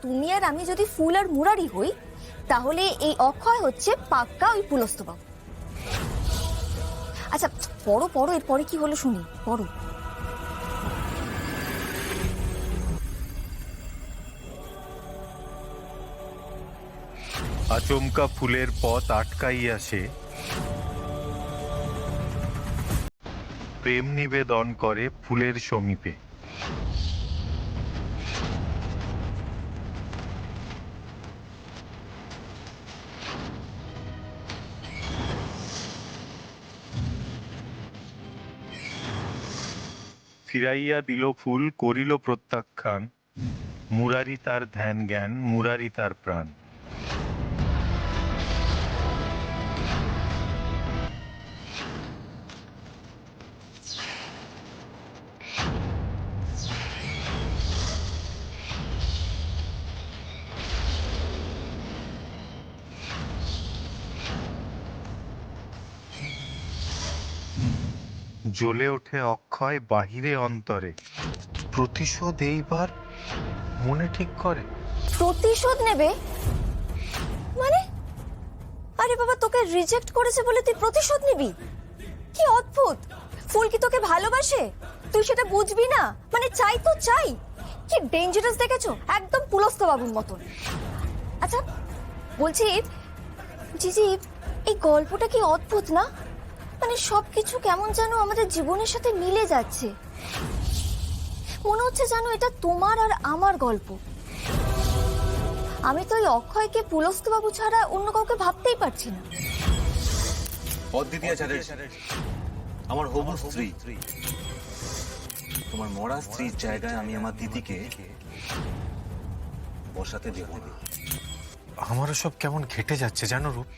তুমি আর আমি যদি ফুল আর মুরারি হই, তাহলে এই অক্ষয় হচ্ছে পাক্কা ওই পুলস্তবাবু। আচ্ছা পড়ো পড়ো, এরপরে কি হলো শুনি, পড়ো। আচমকা ফুলের পথ আটকাইয়া সে প্রেম নিবেদন করে ফুলের সমীপে। ফিরাইয়া দিল ফুল, করিল প্রত্যাখ্যান, মুরারি তার ধ্যান জ্ঞান, মুরারি তার প্রাণ। জ্বলে ওঠে অক্ষয় বাহিরে অন্তরে, প্রতিশোধ এইবার মনে ঠিক করে। প্রতিশোধ নেবে মানে? আরে বাবা, তোকে রিজেক্ট করেছে বলে তুই প্রতিশোধ নিবি? কি অদ্ভুত! ফুল কি তোকে ভালোবাসে? তুই সেটা বুঝবি না? মানে চাই তো চাই। কি ডেঞ্জারাস দেখেছো, একদম পুলস্তবাবুর মতন। আচ্ছা বলছি জিজি, এই গল্পটা কি অদ্ভুত না? মানে সবকিছু কেমন যেন আমাদের জীবনের সাথে মিলে যাচ্ছে। মনে হচ্ছে জানো এটা তোমার আর আমার গল্প। আমি তো ওই অক্ষয়কে পুলস্তবাবু ছাড়া অন্য কাউকে ভাবতেই পারছি না। অদ্বিতীয় আমার হবু স্ত্রী, তোমার মরা স্ত্রীর জায়গায় আমি আমার দিদিকে বসাতে দেব না। আমারও সব কেমন ঘেটে যাচ্ছে জানো রূপ।